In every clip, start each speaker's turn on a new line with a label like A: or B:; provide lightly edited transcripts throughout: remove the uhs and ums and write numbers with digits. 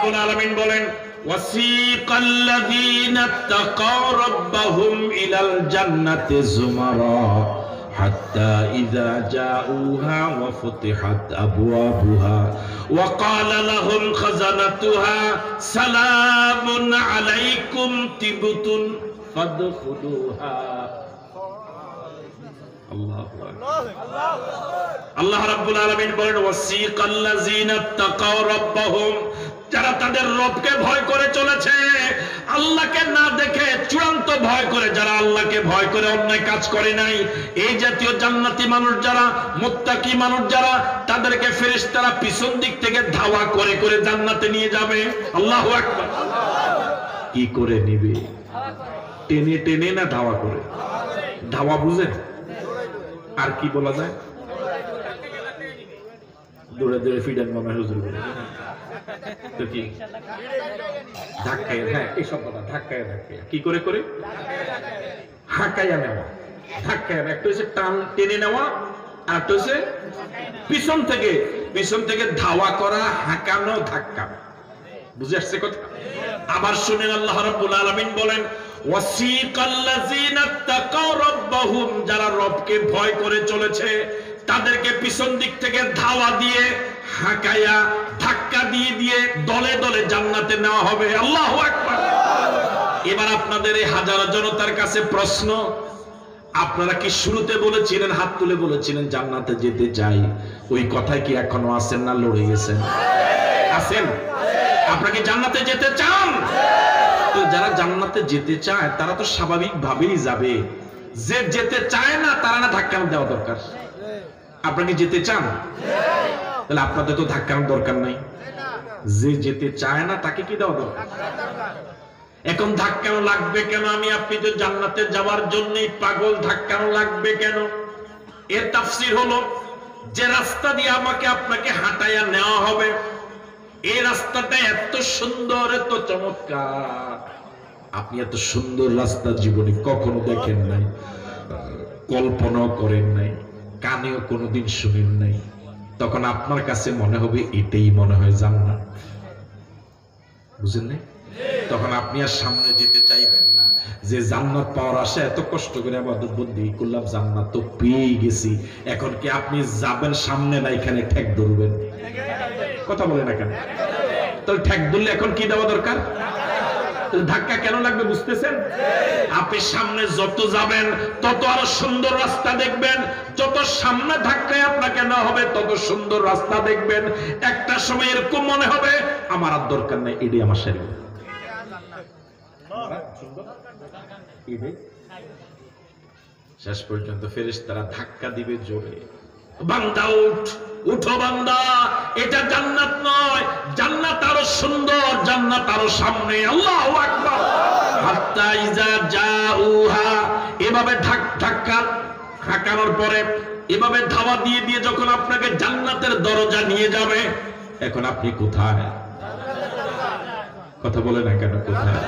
A: রাব্বুল আলামিন বলেন ওয়াসিকাল্লাযীনা তাকাও রাব্বাহুম ইলাল জান্নাতি যুমারা হাত্তা ইযা জাউহা ওয়া ফুতিহাত আবওয়াবুহা ওয়া ক্বালা লাহুম খাযানাতুহা সালামুন আলাইকুম তিবতুন ফাদখুলুহা। আল্লাহ রাব্বুল আলামিন বলেন ওয়াসিকাল্লাযীনা তাকাও রাব্বাহুম, যারা তাদের রবকে ভয় করে চলেছে, আল্লাহকে না দেখে চূড়ান্ত ভয় করে, যারা আল্লাহকে ভয় করে অন্যায় কাজ করে নাই, এই জাতীয় জান্নাতি মানুষ যারা, মুত্তাকি মানুষ যারা, তাদেরকে ফেরেশতারা পিছন দিক থেকে ধাওয়া করে করে জান্নাতে নিয়ে যাবে। আল্লাহু আকবার। কি করে নিবে? টেনে টেনে না ধাওয়া করে? ধাওয়া বুঝেন? আর কি বলা যায়? দৌড়ে দৌড়ে ফিডেন মনে হুজুর বলে তো কি ধাক্কায়, হ্যাঁ এইসব কথা ধাক্কায় ধাক্কায় কি করে করে হাঁকাইয়া নেওয়া, ধাক্কায়। একটা হচ্ছে টান টেনে নেওয়া, আর একটা হচ্ছে পিছন থেকে ধাওয়া করা, হাঁকানো, ধাক্কা। বুঝে আসছে কথা? আবার শুনেন আল্লাহ রাব্বুল আলামিন বলেন ওয়াসিকাল্লাযীনা তাকাও রাব্বাহুম, যারা রবকে ভয় করে চলেছে তাদেরকে পিছন দিক থেকে ধাওয়া দিয়ে, হাঁকায়া, ধাক্কা দিয়ে দিয়ে দলে দলে জান্নাতে নেওয়া হবে। আল্লাহু আকবার। এবার আপনাদের এই হাজার জনতার কাছে প্রশ্ন, আপনারা কি শুরুতে বলেছিলেন, হাত তুলে বলেছিলেন জান্নাতে যেতে চাই? ওই কথায় কি এখনো আছেন না লড়ে গেছেন? আছেন? আপনারা কি জান্নাতে যেতে চান? তো যারা জান্নাতে যেতে চায় তারা তো স্বাভাবিকভাবেই যাবে। যে যেতে চায় না তারা না ধাক্কা দেওয়া দরকার। আপনারা কি যেতে চান? তাহলে আপনাদের তো ধাক্কার দরকার নাই। যে যেতে চায় না তাকে কি দেওয়া দরকার? এখন ধাক্কানো লাগবে কেন? আমি আপনি তো জান্নাতে যাওয়ার জন্যই পাগল, ধাক্কানো লাগবে কেন? এর তাফসীর হলো, যে রাস্তা দিয়ে আমাকে আপনাকে হাঁটাইয়া নেওয়া হবে, এই রাস্তাটা এত সুন্দর, এত চমৎকার, আপনি এত সুন্দর রাস্তা জীবনে কখনো দেখেন নাই, কল্পনাও করেন নাই, কানেও কোনোদিন শুনেন নাই। তখন আপনার কাছে মনে হবে এটাই মনে হয় জান্নাত। বুঝেন নাই? তখন আপনি আর সামনে যেতে চাইবেন না, যে জান্নাত পাওয়ার আশা এত কষ্ট করে ইবাদত বন্দেগি করলাম, জান্নাত তো পেয়ে গেছি, এখন কি আপনি যাবেন সামনে না এখানে ঠেক ধরবেন? কথা বলে না কেন? তাহলে ঠেক ধরলে এখন কি দেওয়া দরকার? ধাক্কা কেন লাগবে বুঝতেছেন? আপনি সামনে যত যাবেন তত আরো সুন্দর রাস্তা দেখবেন, যত সামনে ধাক্কায় আপনাকে না হবে তত সুন্দর রাস্তা দেখবেন। একটা সময় এরকম মনে হবে আমার আর দরকার নেই, এটাই আমার শরীর। শেষ পর্যন্ত ফেরেশতারা ধাক্কা দিবে জোরে, বান্দা উঠ, উঠো বান্দা, এটা জান্নাত নয়, জান্নাত আরো সুন্দর, জান্নাত আরো সামনে। আল্লাহু আকবার। হাত্তা ইজা জাউহা, এভাবে ধাক্কা হাঁকানোর পরে, এভাবে ধাওয়া দিয়ে দিয়ে যখন আপনাকে জান্নাতের দরজা নিয়ে যাবে, এখন আপনি কোথায়? কথা বলে না কেন? কোথায়?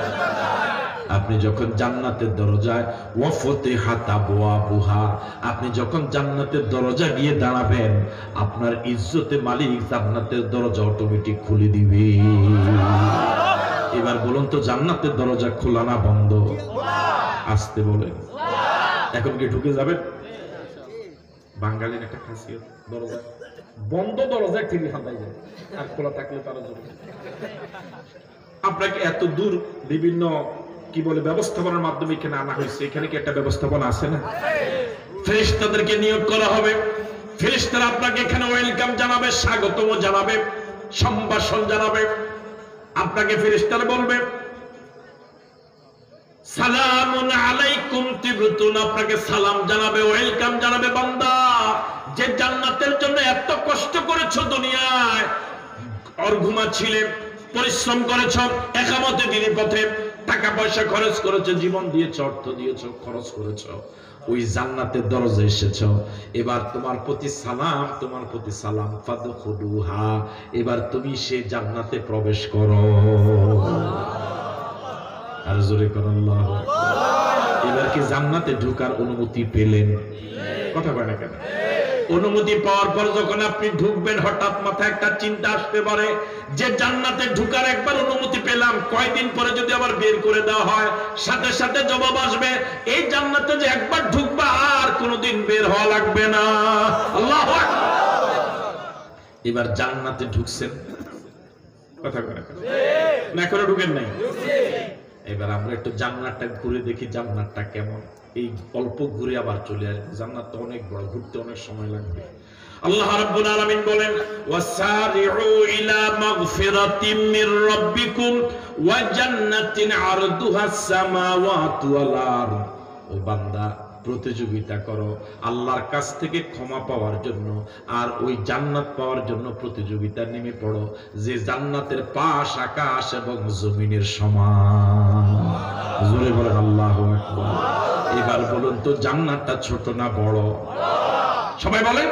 A: আপনি যখন জান্নাতের দরজায়, ওয়া ফুতিহাত আবওয়াবুহা, আপনি যখন জান্নাতের দরজা গিয়ে দাঁড়াবেন, আপনার ইজ্জতে মালিক জান্নাতের দরজা অটোমেটিক খুলে দিবে। এবার বলুন তো, জান্নাতের দরজা খোলা না বন্ধ? আসতে বলেন। এখন কি ঢুকে যাবেন? বাঙালির একটা খাসিয়ত, দরজা বন্ধ, দরজা ঠিক হাঁটাই যায়, আর খোলা থাকলে তারা জন্য আপনাকে এত দূর বিভিন্ন কি বলে ব্যবস্থাপনার মাধ্যমে এখানে আনা হয়েছে। এখানে কি একটা ব্যবস্থাপনা আছে না? ফেরেশতাদেরকে নিয়োগ করা হবে, ফেরেশতারা আপনাকে এখানে ওয়েলকাম জানাবে, স্বাগতম জানাবে, সম্ভাষণ জানাবে। আপনাকে ফেরেশতারা বলবে সালামুন আলাইকুম তিবতুন, আপনাকে সালাম জানাবে, ওয়েলকাম জানাবে। বান্দা, যে জান্নাতের জন্য এত কষ্ট করেছো দুনিয়ায়, আর ঘুমাচ্ছিলে, পরিশ্রম করেছো, একামতে দিনের পথে টাকা পয়সা খরচ করেছো, জীবন দিয়েছো, অর্থ দিয়েছো, খরচ করেছো, ওই জান্নাতের দরজায় এসেছো। এবার তোমার প্রতি সালাম, তোমার প্রতি সালাম, ফাদখুলুহা, এবার তুমি সেই জান্নাতে প্রবেশ করো। আর জোরে করো আল্লাহু আকবার। এবার কি জান্নাতে ঢোকার অনুমতি পেলেন? কথা বলে না কেন? অনুমতি পাওয়ার পর যখন আপনি ঢুকবেন, হঠাৎ মাথায় একটা চিন্তা আসতে পারে যে জান্নাতে ঢুকার একবার অনুমতি পেলাম, কয়দিন পরে যদি আবার বের করে দেওয়া হয়, সাথে সাথে জবাব আসবে এই জান্নাতে যে একবার ঢুকবা আর কোনোদিন বের হওয়া লাগবে না। আল্লাহু আকবার। এবার জান্নাতে ঢুকছেন, কথা বলেন না, এখনো ঢুকেন নাই? এবার আমরা একটু জান্নাতটা ঘুরে দেখি জান্নাতটা কেমন। এই অল্প ঘুরে আবার চলে আসবে। জান্নাত তো অনেক বড়, ঘুরতে অনেক সময় লাগবে। আল্লাহ রাব্বুল আলামিন বলেন ওয়াসারিউ ইলা মাগফিরাতিম মির রাব্বিকুম ওয়া জান্নাতিন আরদুহাস সামাওয়াতু ওয়াল আরদ। ও বান্দা, প্রতিযোগিতা করো আল্লাহর কাছ থেকে ক্ষমা পাওয়ার জন্য, আর ওই জান্নাত পাওয়ার জন্য প্রতিযোগিতা নেমে পড়ো যে জান্নাতের পাশ আকাশ এবং জমিনের সমান। জোরে বলেন আল্লাহু আকবার। এবার বলুন তো জান্নাতটা ছোট না বড়? সবাই বলেন।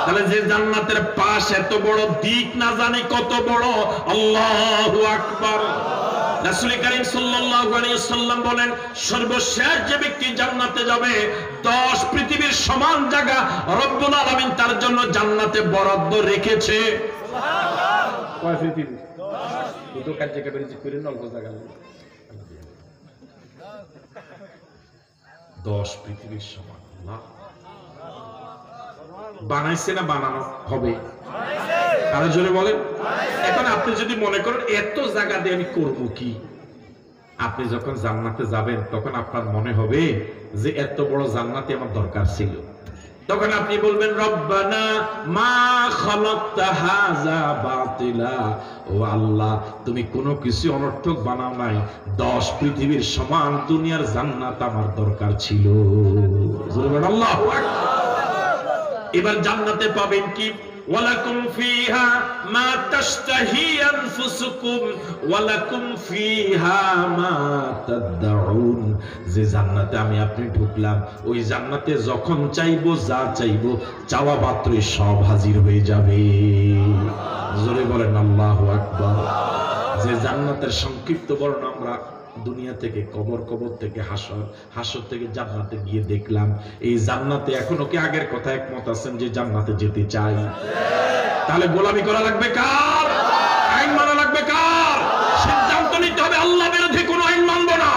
A: তাহলে যে জান্নাতের পাশ এত বড়, দিক না জানি কত বড়। আল্লাহু আকবার। রাসূল কারীম সাল্লাল্লাহু আলাইহি ওয়াসাল্লাম বলেন সর্বশেষ যে ব্যক্তি জান্নাতে যাবে 10 পৃথিবীর সমান জায়গা রব্বুল আলামিন তার জন্য জান্নাতে বরাদ্দ রেখেছে। সুবহানাল্লাহ। কয় পৃথিবী? 10। তো কাজে করে করে অল্প জায়গা 10 পৃথিবীর সমান। আল্লাহ বানাইছে না বানানো হবে? আরো জোরে বলেন। এখন আপনি যদি মনে করেন এত জায়গা দিয়ে আমি করব কি, আপনি যখন জান্নাতে যাবেন তখন আপনার মনে হবে যে এত বড় জান্নাতে আমার দরকার ছিল। তখন আপনি বলবেন রব্বানা মা খালাকতা হাযা বাতিলা। ও আল্লাহ, তুমি কোনো কিছু অনর্থক বানাও নাই, 10 পৃথিবীর সমান দুনিয়ার জান্নাত আমার দরকার ছিল। জোরে বলেন আল্লাহু আকবার। এবার জান্নাতে পাবেন কি? ওয়ালাকুম ফিহা মা তাশতাহি আনফুসুকুম ওয়ালাকুম ফিহা মা তাদউন। যে জান্নাতে আমি আপনি ঢুকলাম, ওই জান্নাতে যখন চাইবো যা চাইবো চাওয়া মাত্রই সব হাজির হয়ে যাবে। জোরে বলেন আল্লাহু আকবার। যে জান্নাতের সংক্ষিপ্ত বর্ণনা আমরা দুনিয়া থেকে কবর, কবর থেকে হাসর, হাসর থেকে জান্নাতে গিয়ে দেখলাম। এই জান্নাতে এখনো কি আগের কথা একমত আছেন যে জান্নাতে যেতে চাই? তাহলে গোলামি করা লাগবে কার? আইন মানা লাগবে কার? সিদ্ধান্ত নিতে হবে আল্লাহ বিরোধী কোনো আইন মানবো না।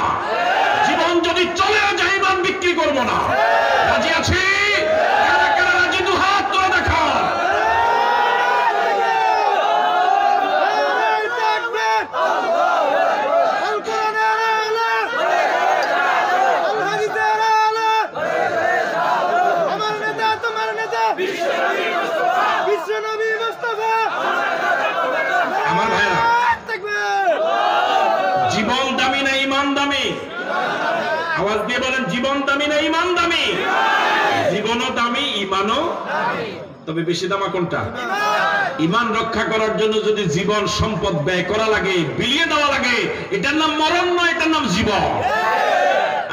A: জীবন যদি চলে যায় ইমান বিক্রি করবো না। রাজি আছি? কারা কারা রাজি? দু হাত তুলে দেখান। জীবন দামি না ইমান দামি? আওয়াজ দিয়ে বলেন, জীবন দামি না ইমান দামি? জীবনও দামি, ইমানও দামি। তবে বেশি দামা কোনটা? ইমান রক্ষা করার জন্য যদি জীবন সম্পদ ব্যয় করা লাগে, বিলিয়ে দেওয়া লাগে, এটার নাম মরণ নয়, এটার নাম জীবন।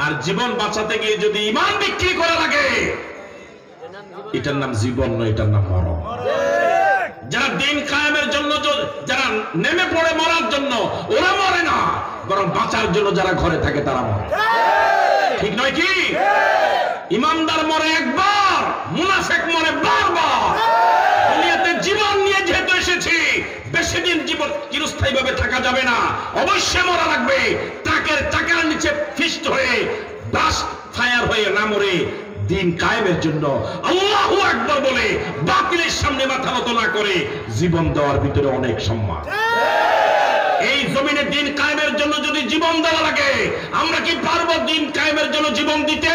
A: আর জীবন বাঁচাতে গিয়ে যদি ইমান বিক্রি করা লাগে, এটার নাম জীবন নয়, এটার নাম মরণ। যারা দিন কায়েমের জন্য যারা নেমে পড়ে মরার জন্য, ওরা মরে না, বরং বাঁচার জন্য যারা ঘরে থাকে তারা মরে। ঠিক নয় কি? ইমানদার মরে একবার, মুনাফিক মরে বারবার। দুনিয়াতে জীবন নিয়ে যেহেতু এসেছি, বেশি দিন জীবন চিরস্থায়ী ভাবে থাকা যাবে না, অবশ্যই মরা লাগবে। টাকের চাকার নিচে ফিস্ট হয়ে ব্লাস্ট ফায়ার হয়ে না মরে দিন কায়েমের জন্য আল্লাহু আকবার বলে বাতিলের সামনে মাথা নত না করে জীবন দেওয়ার ভিতরে অনেক সম্মান। এই জমিনে দিন কায়েমের জন্য যদি জীবন দেওয়া লাগে, আমরা কি পারবো দিন কায়েমের জন্য জীবন দিতে?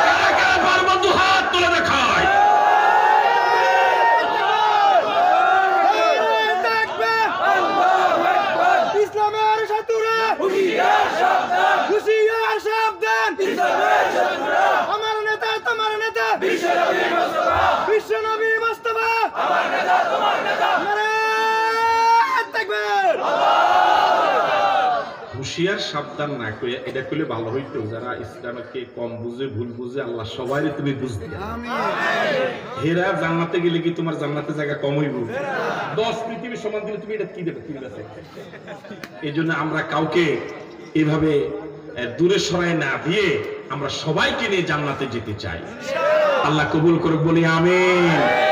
A: কারা কারা পারবো? দু হাত তুলে দেখায়।
B: ইসলামের শত্রুরা হুঁশিয়ার সাবধান, হুঁশিয়ার সাবধান। ইসলামের শত্রুরা আমার নেতা তোমার নেতা বিশ্বনবী মুস্তাফা, বিশ্বনবী মুস্তাফা আমার নেতা তোমার নেতা। নারে তাকবীর।
A: হুঁশিয়ার সাবধান না কইয়া এটা কইলে ভালো হইতো। যারা ইসলামকে কম বুঝে, ভুল বুঝে, আল্লাহ সবাইরে তুমি বুঝতে। হেরা জান্নাতে গেলে কি তোমার জান্নাতে জায়গা কম হইব? 10 পৃথিবীর সমান দিলে তুমি এটা কি দেবে? কি আছে? এই জন্য আমরা কাউকে এভাবে দূরে সরাই না দিয়ে আমরা সবাইকে নিয়ে জান্নাতে যেতে চাই। আল্লাহ কবুল করুক, বলি আমিন।